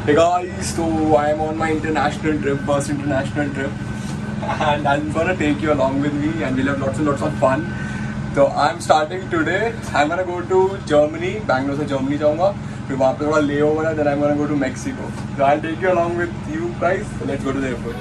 Hey guys, so I am on my international trip, first international trip, and I'm gonna take you along with me, and we'll have lots and lots of fun. So I'm starting today. I'm gonna go to Germany, Bangalore से Germany जाऊँगा, फिर वहाँ पे थोड़ा layover है, then I'm gonna go to Mexico. So I'll take you along with you guys. So let's go to the airport.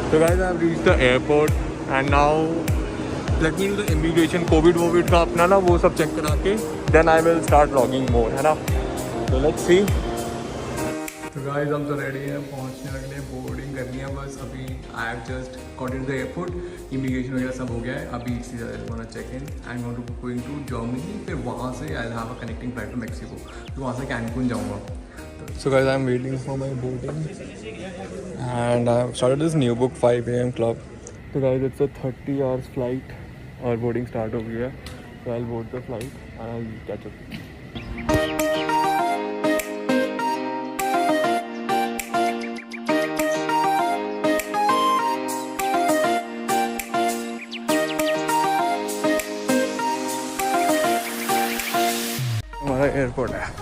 So guys, I've reached the airport and now let me do the immigration, COVID का अपना ना वो सब check करा के then I will start vlogging more, है ना? So let's see. So guys, हम तो ready हैं पहुँचने के लिए, boarding करनी है बस अभी. I have just got into the airport, immigration वगैरह सब हो गया है. अभी सीधा gonna check in and going to Germany. फिर वहाँ से I'll have a connecting flight to Mexico. तो वहाँ से Cancun जाऊँगा. So guys, I'm waiting for my boarding and I've started this new book 5 AM club. So guys, it's a 30 hours flight और boarding start हो गया है. So I'll board the flight and I'll catch up. हमारा airport है.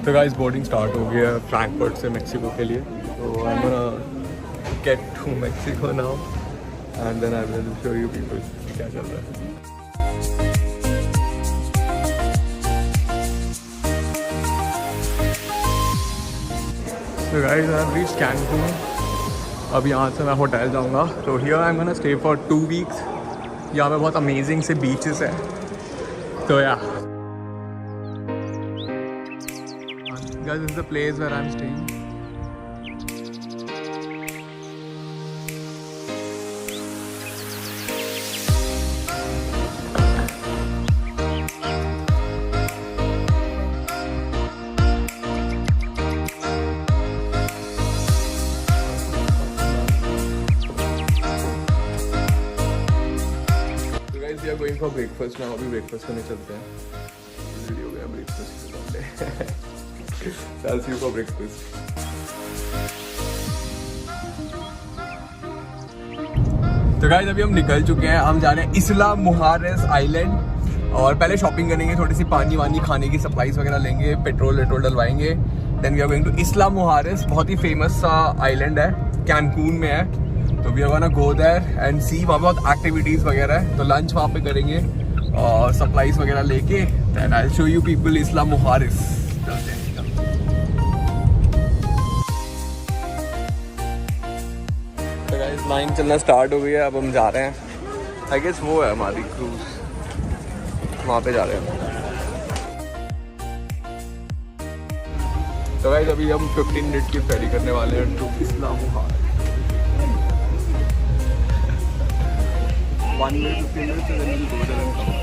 तो guys boarding start हो गया है फ्रैंकफर्ट से मेक्सिको के लिए. तो I am gonna get to Mexico now and then I will show you people क्या चल रहा है. तो guys I have reached Cancun. अब यहाँ से मैं होटल जाऊँगा. तो here I am gonna stay for 2 weeks. यहाँ पे बहुत अमेजिंग से बीचेस है. तो या guys, this is the place where I'm staying. So guys, we are going for breakfast now. अभी breakfast करने चलते हैं. वीडियो गया breakfast करने. I'll see you for breakfast. तो गाइस अभी हम निकल चुके हैं. हम जा रहे हैं इस्ला मुहारेस आइलैंड और पहले शॉपिंग करेंगे, थोड़ी सी पानी वानी खाने की सप्लाईज वगैरह लेंगे, पेट्रोल डलवाएंगे. Then we are going to Isla Mujeres. बहुत ही फेमस सा आइलैंड है, कैनकून में है. तो we are gonna go there and see. वहाँ बहुत एक्टिविटीज़ वगैरह है. तो लंच वहाँ पे करेंगे और सप्लाईज वगैरह लेके then I will show you people Isla Mujeres. Line चलना स्टार्ट हो गई है. अब हम जा रहे हैं. आई गेस वो है हमारी क्रूज, वहाँ पे जा रहे हैं. तो गाइस अभी हम 15 मिनट की फेरी करने वाले हैं to Isla मुहारेस. 1 minute 15 minutes and then we'll go there and come.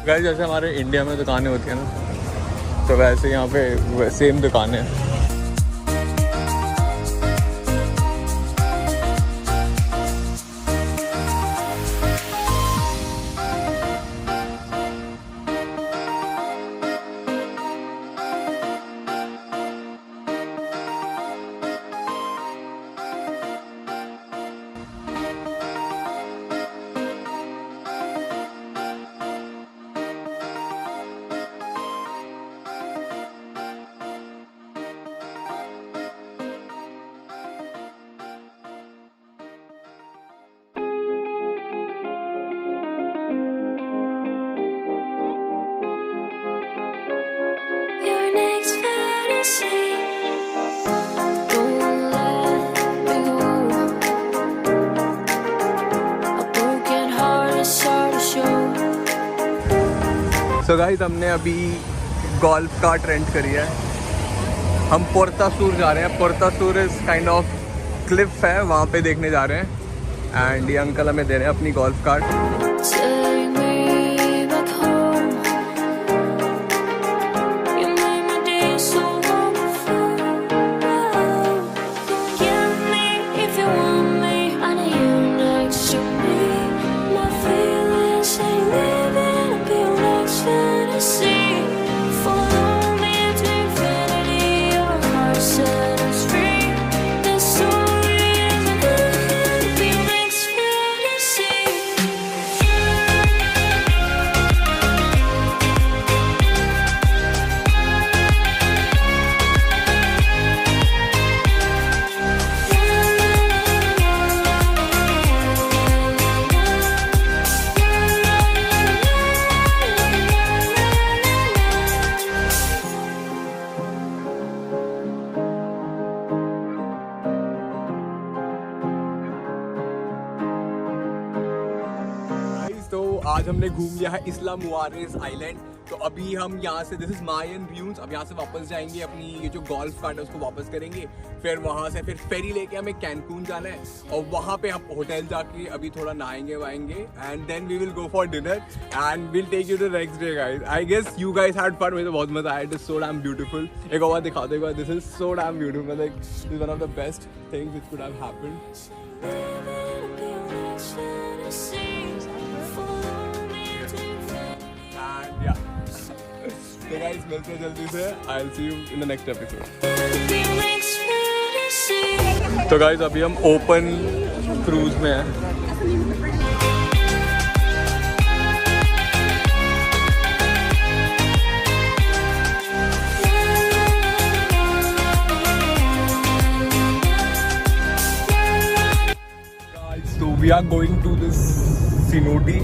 Guys जैसे हमारे इंडिया में दुकानें होती हैं ना, तो वैसे यहाँ पे सेम दुकानें हैं. सो गाइस हमने अभी गोल्फ कार्ट रेंट करी है। हम पोर्तासूर जा रहे हैं। पोर्तासूर इज़ काइंड ऑफ क्लिफ है, वहाँ पे देखने जा रहे हैं। एंड ये अंकल हमें दे रहे हैं अपनी गोल्फ कार्ट। आज हमने घूम लिया है इस्ला मुआरेज आइलैंड। तो अभी हम यहाँ से, दिस इज मायन व्यूज, अब यहाँ से वापस जाएंगे, अपनी ये जो गोल्फ कार्ट है उसको वापस करेंगे। फिर वहाँ से फिर फेरी लेके हमें कैनकून जाना है और वहाँ पे हम होटल जाके अभी थोड़ा नहाएंगे वाएंगे and then we will go for dinner and will take you the next day guys. I guess you guys had fun, मुझे बहुत मजा आया। It is so damn beautiful. एक और दिखा दो, this is so damn beautiful, like this is one of the best things which could have happened. So guys, मिलते हैं जल्दी से। I'll see you in the next episode. तो guys, अभी हम ओपन क्रूज में हैं। Guys, so we are going to this cenote.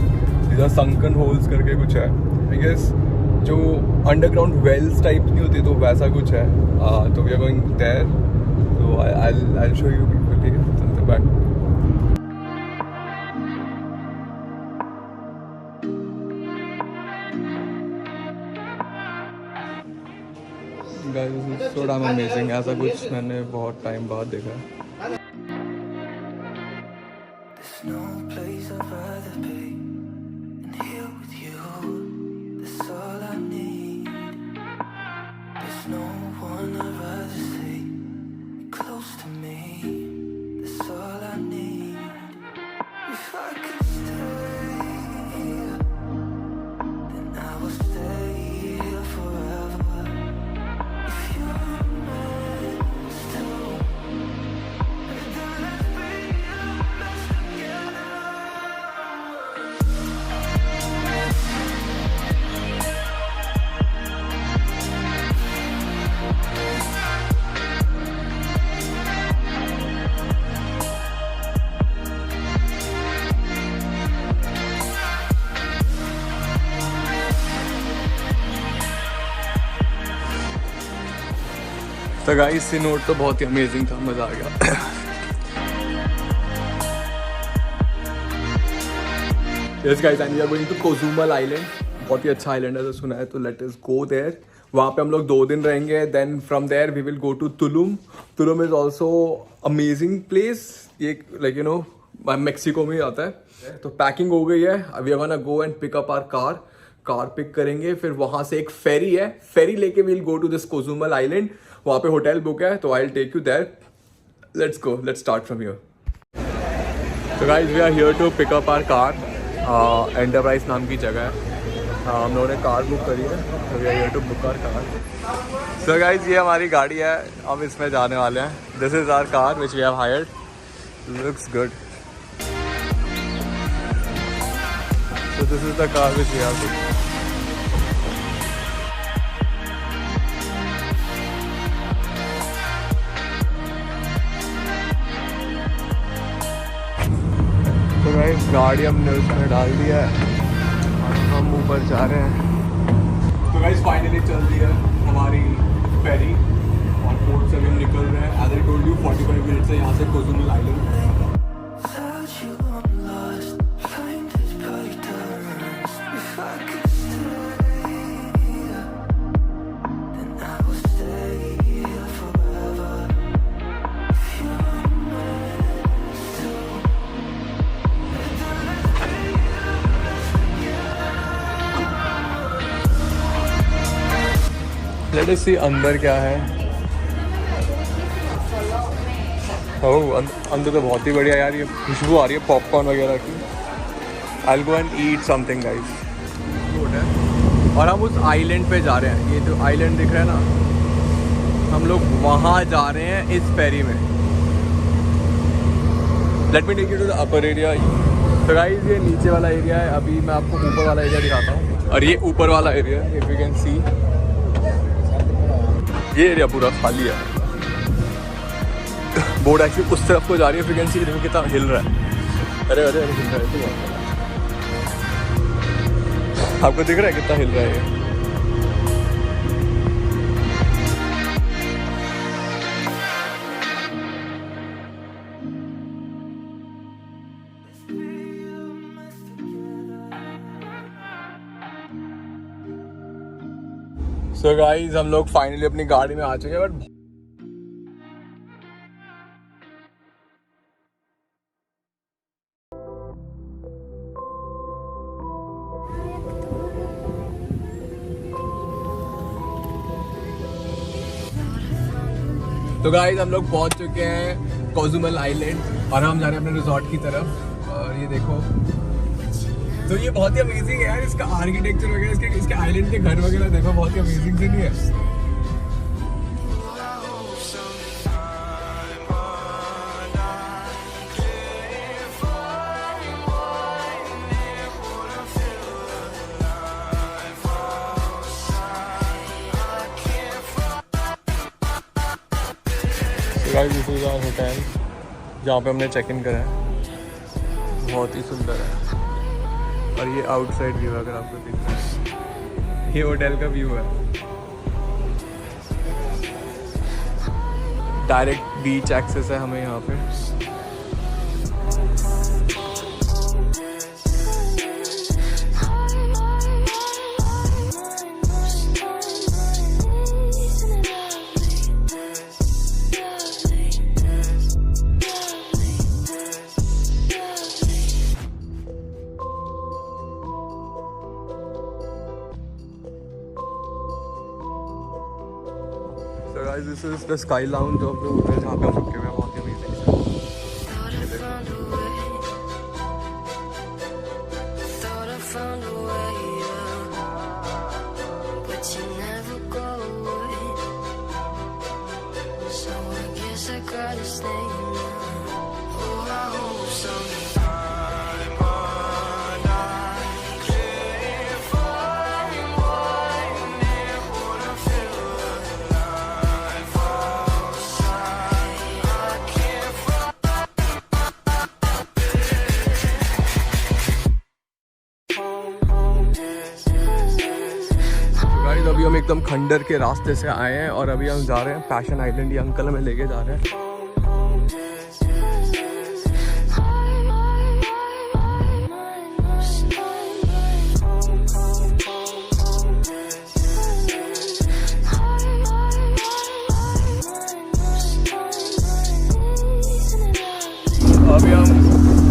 These are sunken holes करके कुछ है। I guess जो अंडरग्राउंड वेल्स टाइप नहीं होती तो वैसा कुछ है। तो वी आर गोइंग देयर, तो आई शो यू पीपल। ठीक है, चलते back. Guys this is so dam amazing. ऐसा कुछ मैंने बहुत टाइम बाद देखा है। तो गाइस सिनोट तो बहुत ही अमेजिंग था, मज़ा आ गया। Yes guys, and we are going to Cozumel island. बहुत ही अच्छा आइलैंड है तो सुना है, तो लेट अस गो देयर। वहाँ पे हम लोग 2 दिन रहेंगे। Then from there we will go to Tulum. Tulum is also amazing place. ये लाइक यू नो मैक्सिको में आता है। तो पैकिंग हो गई है, we are gonna go and pick up our car pick करेंगे। फिर वहाँ से एक फेरी है, फेरी लेके we'll go to this Cozumel island. वहाँ पे होटल बुक है, तो I will take you there. Let's go, let's start from here. तो guys we are here to pick up our car. Enterprise नाम की जगह है। हम लोगों ने कार बुक करी है, तो we are here to book our car. So guys ये हमारी गाड़ी है, हम इसमें जाने वाले हैं। This is our car which we have hired, looks good. So this is the car which we have book. तो गाइस गाड़ी हमने उसमें डाल दिया है और हम ऊपर जा रहे हैं। तो गाइस फाइनली चल दी है हमारी फेरी और पोर्ट से हम निकल रहे हैं। As I told you 45 minute से यहाँ से कोजुमल आइलैंड। लेट्स सी अंदर क्या है। ओह अंदर तो बहुत ही बढ़िया यार, ये खुशबू आ रही है पॉपकॉर्न वगैरह की। I'll go and eat something guys. और हम उस आइलैंड पे जा रहे हैं, ये जो आइलैंड दिख रहा है ना, हम लोग वहाँ जा रहे हैं इस फेरी में। Let me take you to the upper area. तो गाइस ये नीचे वाला एरिया है, अभी मैं आपको ऊपर वाला एरिया दिखाता हूँ। और ये ऊपर वाला एरिया है, if you can see. ये एरिया पूरा खाली है। बोर्ड एक्चुअली उस तरफ को जा रही है, if you can see देखो कितना हिल रहा है। अरे अरे अरे हिल रहा है, आपको दिख रहा है कितना हिल रहा है ये? सो गाइस हम लोग फाइनली अपनी गाड़ी में आ चुके हैं, बट तो गाइस हम लोग पहुंच चुके हैं कोजुमल आइलैंड और हम जा रहे हैं अपने रिजॉर्ट की तरफ। और ये देखो, तो ये बहुत ही अमेजिंग है यार, इसका आर्किटेक्चर वगैरह, इसके आइलैंड के घर वगैरह देखो, बहुत ही अमेजिंग से नहीं है। Guys this is our hotel जहाँ पे हमने चेक इन करा है, बहुत ही सुंदर है। और ये आउटसाइड व्यू अगर आपको दिख रहा है, ये होटल का व्यू है। डायरेक्ट बीच एक्सेस है हमें यहाँ पे। So guys, this is the sky lounge of the hotel जहाँ पे हम रुके हुए हैं, बहुत ही अमेजिंग है। अभी हम एकदम खंडर के रास्ते से आए हैं और अभी हम जा रहे हैं पैशन आइलैंड। ये अंकल हमें लेके जा रहे हैं।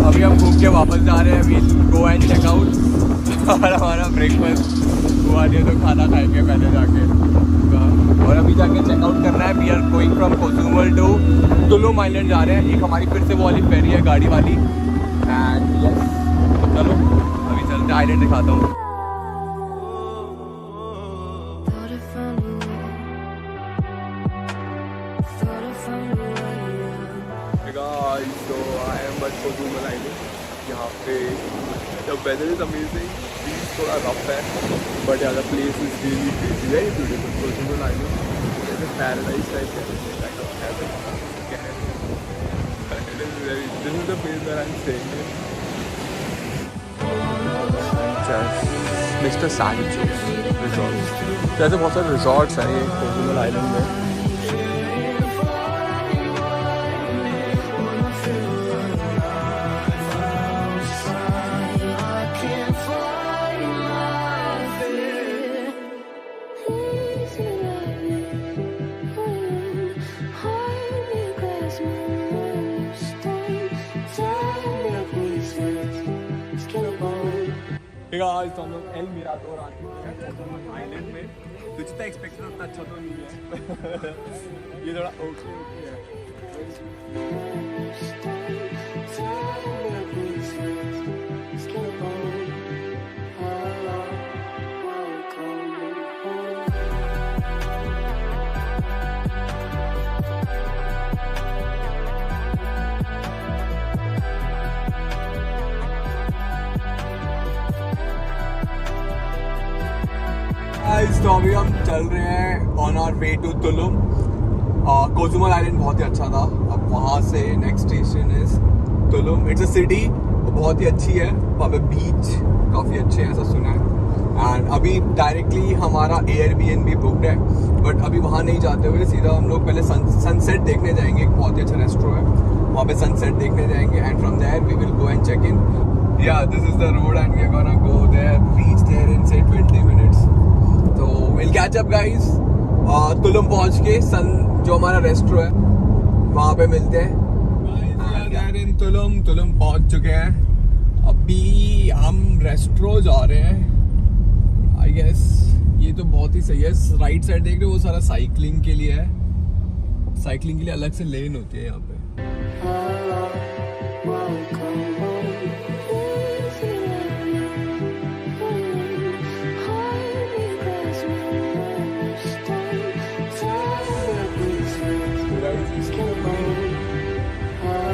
अभी हम घूम के वापस जा रहे हैं। अभी गो एंड चेक आउट और हमारा ब्रेकफास्ट हुआ नहीं तो खाना खाएंगे पहले जाके। और अभी जाके चेकआउट करना है। We are going from Cozumel to Tulum island जा रहे हैं। एक हमारी फिर से वो वाली फेरी है गाड़ी वाली। एंड यस चलो अभी चलते आइलैंड दिखाता हूँ। So I am at Kojumal Island. यहाँ पे the weather is amazing. Beach थोड़ा rough है, but yeah, the place is really crazy, very beautiful. Kojumal Island, it's a paradise type kind of heaven. This is the place that I'm staying in. Mr. Sancho Resort. जैसे बहुत सारे resorts हैं ये कोजुमल island में। Guys तो हम लोग L मिराडोर आ चुके हैं आइलैंड में। तो जितना एक्सपेक्टेड उतना अच्छा तो नहीं है। ये थोड़ा ओके तो अभी हम चल रहे हैं on our way to Tulum. Cozumel island बहुत ही अच्छा था। अब वहाँ से next station is Tulum. It's a city, बहुत ही अच्छी है। वहाँ पे बीच काफ़ी अच्छे हैं ऐसा सुना है। एंड अभी डायरेक्टली हमारा Airbnb बुकड है, बट अभी वहाँ नहीं जाते हुए सीधा हम लोग पहले सनसेट देखने जाएंगे। एक बहुत ही अच्छा रेस्टोरेंट है, वहाँ पे सनसेट देखने जाएंगे and from there we will go and check in. या this is the road and we are gonna go there, reach there in से 20 मिनट्स। तो will catch up guys. Tulum पहुंच के जो हमारा रेस्टोरेंट है वहाँ पे मिलते हैं। इन तुलुम पहुंच चुके हैं। अभी हम रेस्टोरेंट जा रहे हैं। आई गेस ये तो बहुत ही सही है। राइट साइड देख रहे हो वो सारा साइकिलिंग के लिए है। साइकिलिंग के लिए अलग से लेन होती है यहाँ पे।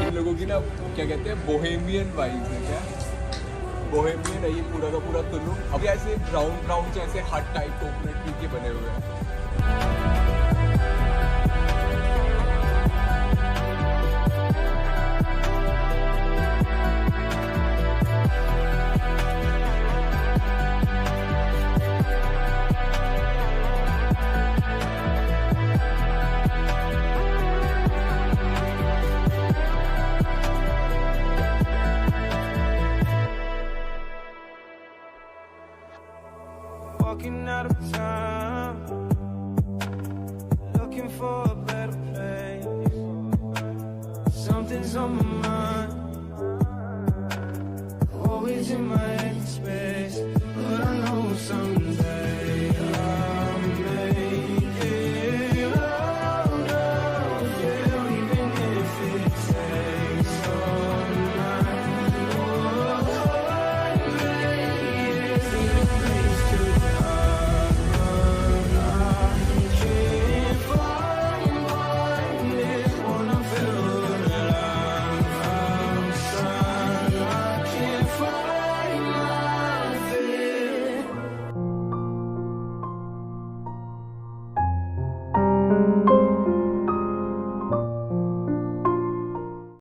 इन लोगों की ना क्या कहते हैं बोहेमियन वाइब है। क्या बोहेमियन है ये पूरा का पूरा तुलुम। अभी ऐसे ब्राउन से ऐसे हट टाइप कोकोनट ट्री के बने हुए हैं। Walking out of town, looking for a better place. Something's on my mind.